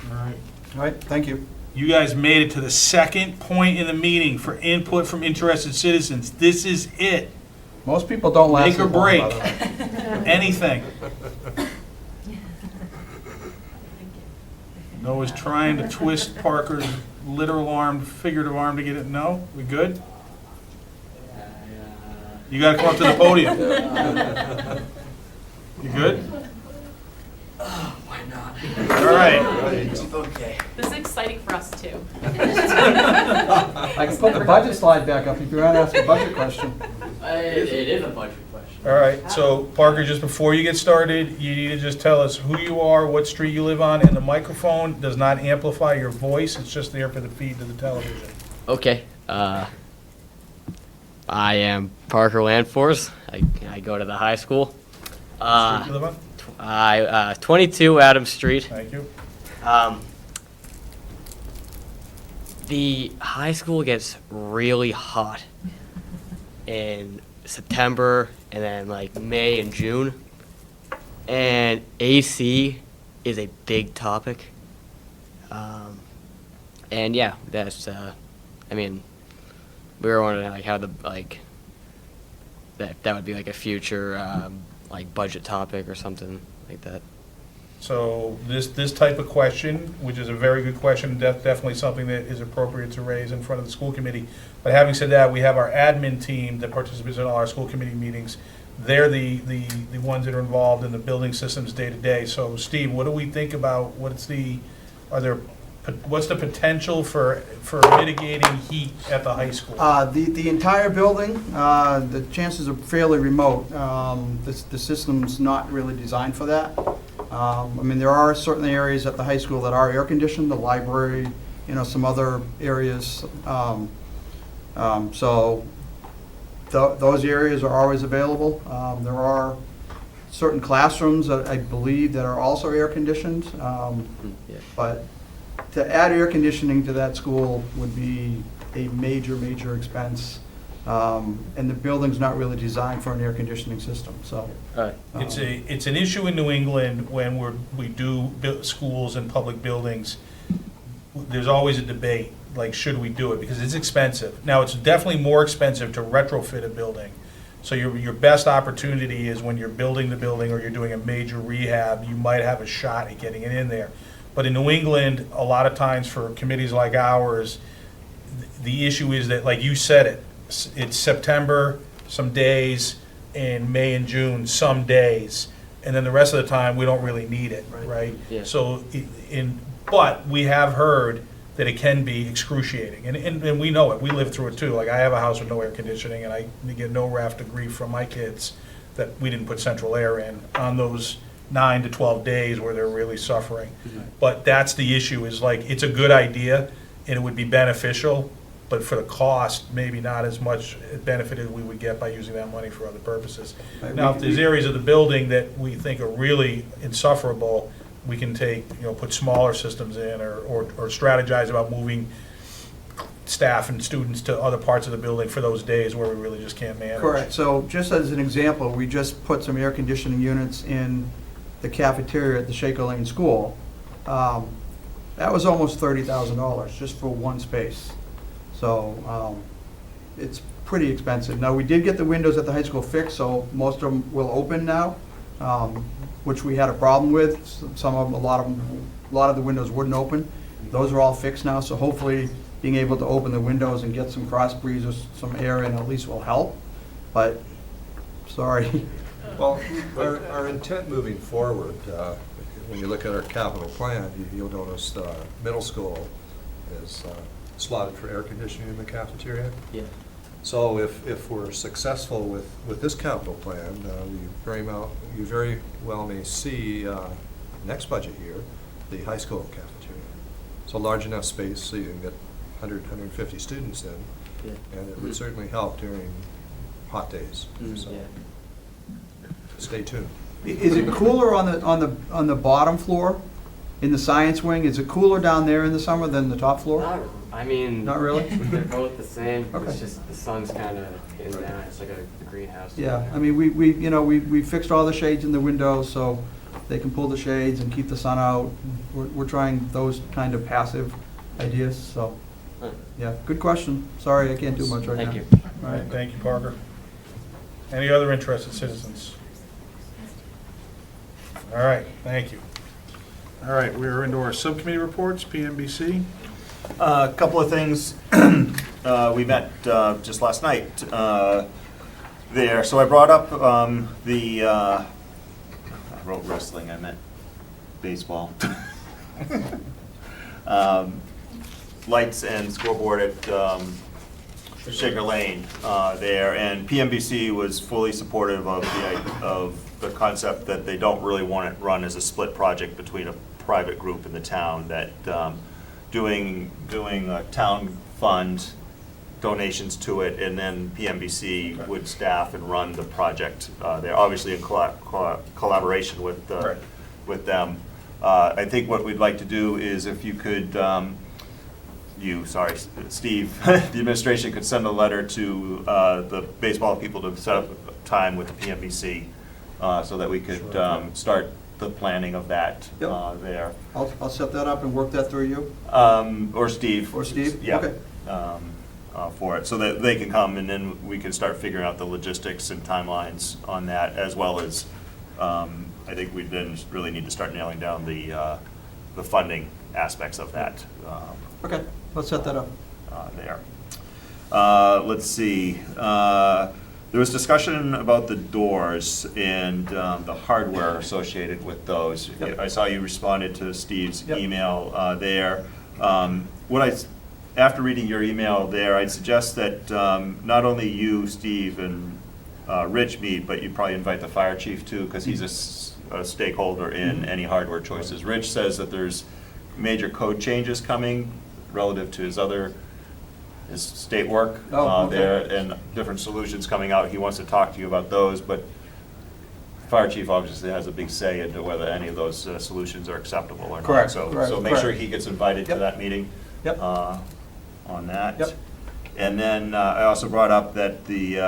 All right. All right, thank you. You guys made it to the second point in the meeting for input from interested citizens. This is it. Most people don't last. Make or as long, break. by the way. Anything. Noah's trying to twist Parker's literal arm, figurative arm to get it. No? We good? You gotta come up to the podium. You good? Why not? All right. Okay. This is exciting for us too. I can put the budget slide back up if you want to ask a budget question. It is a budget question. All right, so Parker, just before you get started, you need to just tell us who you are, what street you live on, and the microphone does not amplify your voice, it's just there for the feed to the television. Okay. I am Parker Landforce. I go to the high school. Street you live on? 22 Adams Street. Thank you. The high school gets really hot in September and then like May and June. And AC is a big topic. And yeah, that's, I mean, we were wondering like how that would be like a future like budget topic or something like that. So this type of question, which is a very good question, definitely something that is appropriate to raise in front of the school committee. But having said that, we have our admin team that participates in all our school committee meetings. They're the ones that are involved in the building systems day to day. So Steve, what do we think about, what's the potential for mitigating heat at the high school? The entire building, the chances are fairly remote. The system's not really designed for that. I mean, there are certain areas at the high school that are air conditioned, the library, some other areas. So those areas are always available. There are certain classrooms that I believe that are also air conditioned. Yeah. But to add air conditioning to that school would be a major, major expense. And the building's not really designed for an air conditioning system, so. It's an issue in New England when we do schools and public buildings. There's always a debate, like, should we do it? Because it's expensive. Now, it's definitely more expensive to retrofit a building. So your best opportunity is when you're building the building or you're doing a major rehab, you might have a shot at getting it in there. But in New England, a lot of times for committees like ours, the issue is that, like you said it, it's September, some days, and May and June, some days, and then the rest of the time, we don't really need it, right? Yeah. So, but we have heard that it can be excruciating, and we know it, we live through it too. Like, I have a house with no air conditioning, and I get no raft of grief from my kids that we didn't put central air in on those 9 to 12 days where they're really suffering. But that's the issue, is like, it's a good idea, and it would be beneficial, but for the cost, maybe not as much benefit as we would get by using that money for other purposes. Now, if there's areas of the building that we think are really insufferable, we can put smaller systems in, or strategize about moving staff and students to other parts of the building for those days where we really just can't manage. Correct. So just as an example, we just put some air conditioning units in the cafeteria at the Shaker Lane School. That was almost $30,000 just for one space. So it's pretty expensive. Now, we did get the windows at the high school fixed, so most of them will open now, which we had a problem with. Some of them, a lot of the windows wouldn't open. Those are all fixed now, so hopefully being able to open the windows and get some cross breeze or some air in at least will help. But, sorry. Well, our intent moving forward, when you look at our capital plan, you'll notice the middle school is slotted for air conditioning in the cafeteria. Yeah. So if we're successful with this capital plan, you very well may see next budget year the high school cafeteria. So large enough space so you can get 150 students in, Yeah. and it would certainly help during hot days. So Yeah. stay tuned. Is it cooler on the bottom floor, in the science wing? Is it cooler down there in the summer than the top floor? I mean, Not really? they're both the same. Okay. It's just the sun's kind of hitting down. It's like a greenhouse. Yeah, I mean, we fixed all the shades in the windows so they can pull the shades and keep the sun out. We're trying those kind of passive ideas, so, Huh. yeah, good question. Sorry, I can't do much right now. Thank you. All right, thank you, Parker. Any other interested citizens? All right, thank you. All right, we're into our subcommittee reports, PMBC. A couple of things. We met just last night there. So I brought up I wrote wrestling, I meant baseball. Lights and scoreboard at Shaker Lane there, and PMBC was fully supportive of the concept that they don't really want it run as a split project between a private group and the town, that doing a town fund, donations to it, and then PMBC would staff and run the project there, obviously in collaboration with Right. with them. I think what we'd like to do is if you could, Steve, the administration could send a letter to the baseball people to set up time with the PMBC so that we could start the planning of that Yep. there. I'll set that up and work that through you. Or Steve. Or Steve? Yeah. Okay. For it, so that they can come and then we can start figuring out the logistics and timelines on that, as well as, I think we then really need to start nailing down the funding aspects of that. Okay, let's set that up. There. Let's see. There was discussion about the doors and the hardware associated with those. Yep. I saw you responded to Steve's Yep. email there. After reading your email there, I'd suggest that not only you, Steve, and Rich meet, but you probably invite the fire chief too, because he's a stakeholder in any hardware choices. Rich says that there's major code changes coming relative to his state work Oh, okay. there, and different solutions coming out. He wants to talk to you about those, but fire chief obviously has a big say into whether any of those solutions are acceptable or not. Correct, So correct, make sure correct. he gets invited to Yep. that meeting Yep. on that. Yep. And then I also brought up that the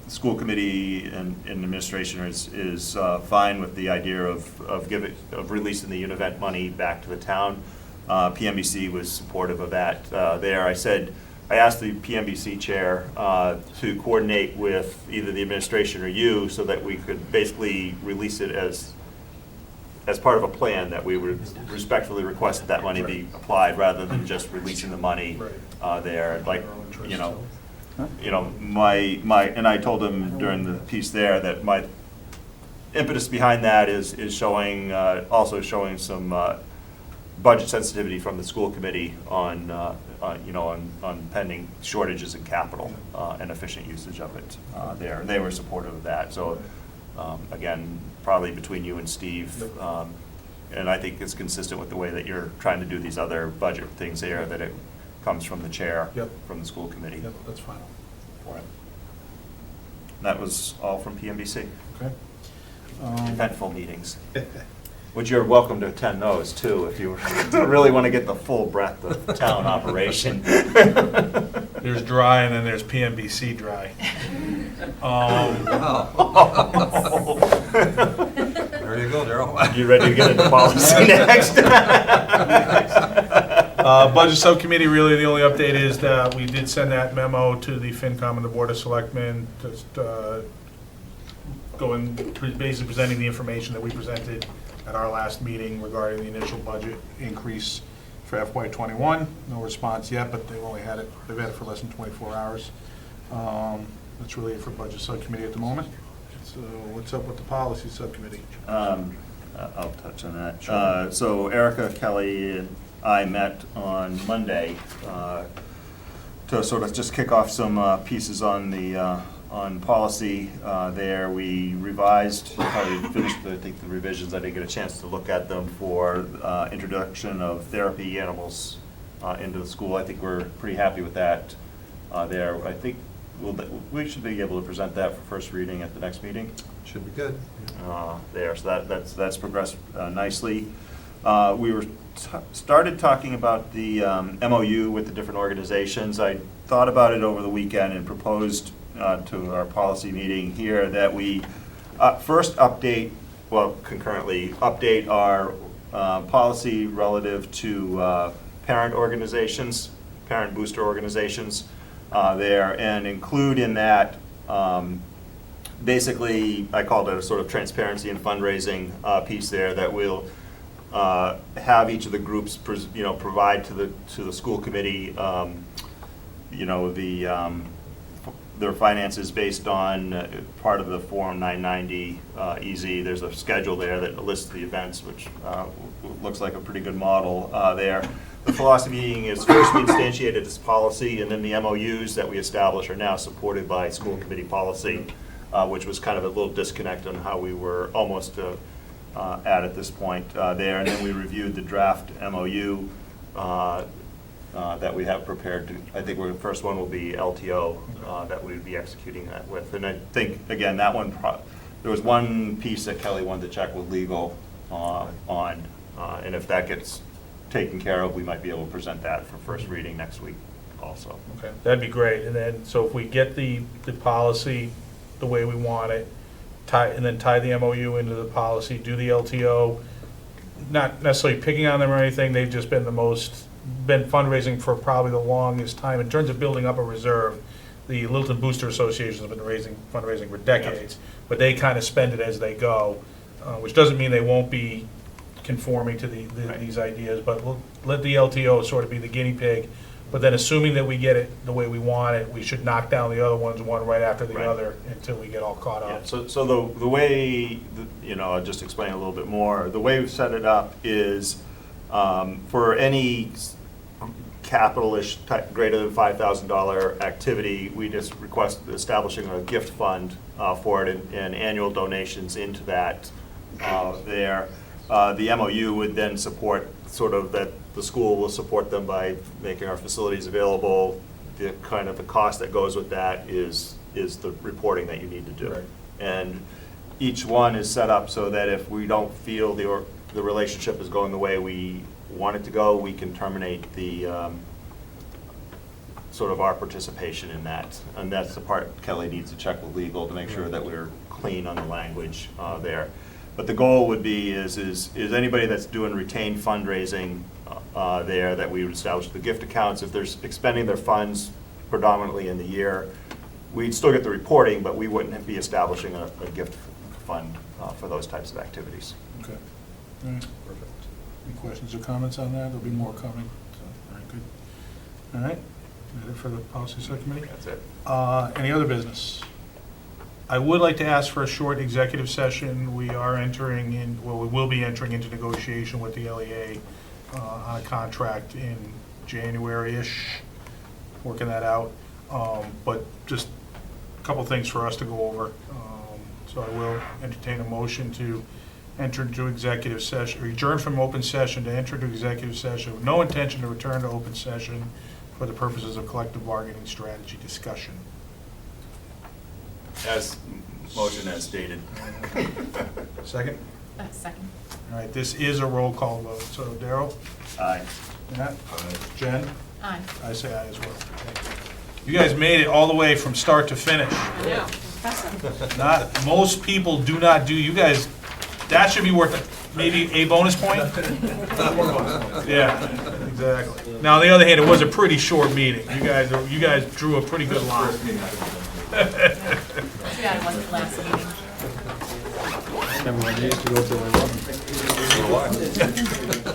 school committee and administration is fine with the idea of releasing the UNIVAC money back to the town. PMBC was supportive of that there. I asked the PMBC chair to coordinate with either the administration or you so that we could basically release it as part of a plan, that we would respectfully request that money be applied rather than just releasing the money there. Like, and I told him during the piece there that my impetus behind that is showing, also showing some budget sensitivity from the school committee on pending shortages in capital and efficient usage of it there. And they were supportive of that. So again, probably between you and Steve, and I think it's consistent with the way that you're trying to do these other budget things there, that it comes from the chair, Yep. from the school committee. Yep, that's fine. For it. That was all from PMBC. Okay. Eventful meetings. Which you're welcome to attend those too, if you really want to get the full breadth of town operation. There's dry and then there's PMBC dry. There you go, Daryl. You ready to get into policy next? Budget Subcommittee, really the only update is that we did send that memo to the FinCom and the Board of Selectmen, just basically presenting the information that we presented at our last meeting regarding the initial budget increase for FY '21. No response yet, but they've had it for less than 24 hours. That's really it for Budget Subcommittee at the moment. So what's up with the Policy Subcommittee? I'll touch on that. Sure. So Erica, Kelly, and I met on Monday to sort of just kick off some pieces on the on policy there. We revised, probably finished, I think, the revisions. I didn't get a chance to look at them for introduction of therapy animals into the school. I think we're pretty happy with that there. I think we should be able to present that for first reading at the next meeting. Should be good. There, so that's progressed nicely. We were started talking about the MOU with the different organizations. I thought about it over the weekend and proposed to our policy meeting here that we first concurrently update our policy relative to parent organizations, parent booster organizations there, and include in that basically, I called it a sort of transparency and fundraising piece there that will have each of the groups, provide to the school committee, their finances based on part of the Form 990 EZ. There's a schedule there that lists the events, which looks like a pretty good model there. The philosophy being is first we instantiated this policy, and then the MOUs that we establish are now supported by school committee policy, which was kind of a little disconnect on how we were almost at this point there. And then we reviewed the draft MOU that we have prepared. I think the first one will be LTO that we would be executing that with. And I think, again, that one, there was one piece that Kelly wanted to check with legal on, and if that gets taken care of, we might be able to present that for first reading next week also. Okay, that'd be great. And then, so if we get the policy the way we want it, tie the MOU into the policy, do the LTO, not necessarily picking on them or anything, they've just been been fundraising for probably the longest time. In terms of building up a reserve, the Littleton Booster Association has been fundraising for decades, but they kind of spend it as they go, which doesn't mean they won't be conforming to these ideas, but we'll let the LTO sort of be the guinea pig. But then assuming that we get it the way we want it, we should knock down the other ones one right after the other until we get all caught up. Yeah, so the way, I'll just explain a little bit more. The way we've set it up is for any capital-ish type, greater than $5,000 activity, we just request establishing a gift fund for it and annual donations into that there. The MOU would then support sort of that the school will support them by making our facilities available. The kind of the cost that goes with that is the reporting that you need to do. Right. And each one is set up so that if we don't feel the relationship is going the way we want it to go, we can terminate the sort of our participation in that. And that's the part Kelly needs to check with legal to make sure that we're clean on the language there. But the goal would be is anybody that's doing retained fundraising there, that we would establish the gift accounts. If they're expending their funds predominantly in the year, we'd still get the reporting, but we wouldn't be establishing a gift fund for those types of activities. Okay. All right. Perfect. Any questions or comments on that? There'll be more coming. So, all right, good. All right. That it for the policy subcommittee? That's it. Any other business? I would like to ask for a short executive session. We will be entering into negotiation with the LEA on a contract in January-ish, working that out. But just a couple things for us to go over. So I will entertain a motion to enter into executive session, or adjourn from open session to enter into executive session with no intention to return to open session for the purposes of collective bargaining strategy discussion. As motion as stated. Second? Second. All right, this is a roll call vote. So Darryl? Aye. Matt? Aye. Jen? Aye. I say aye as well. You guys made it all the way from start to finish. Yeah. Impressive. Most people do not do, you guys, that should be worth maybe a bonus point? Yeah, exactly. Now, on the other hand, it was a pretty short meeting. You guys drew a pretty good line. Yeah, it wasn't last meeting. Everyone needs to go to the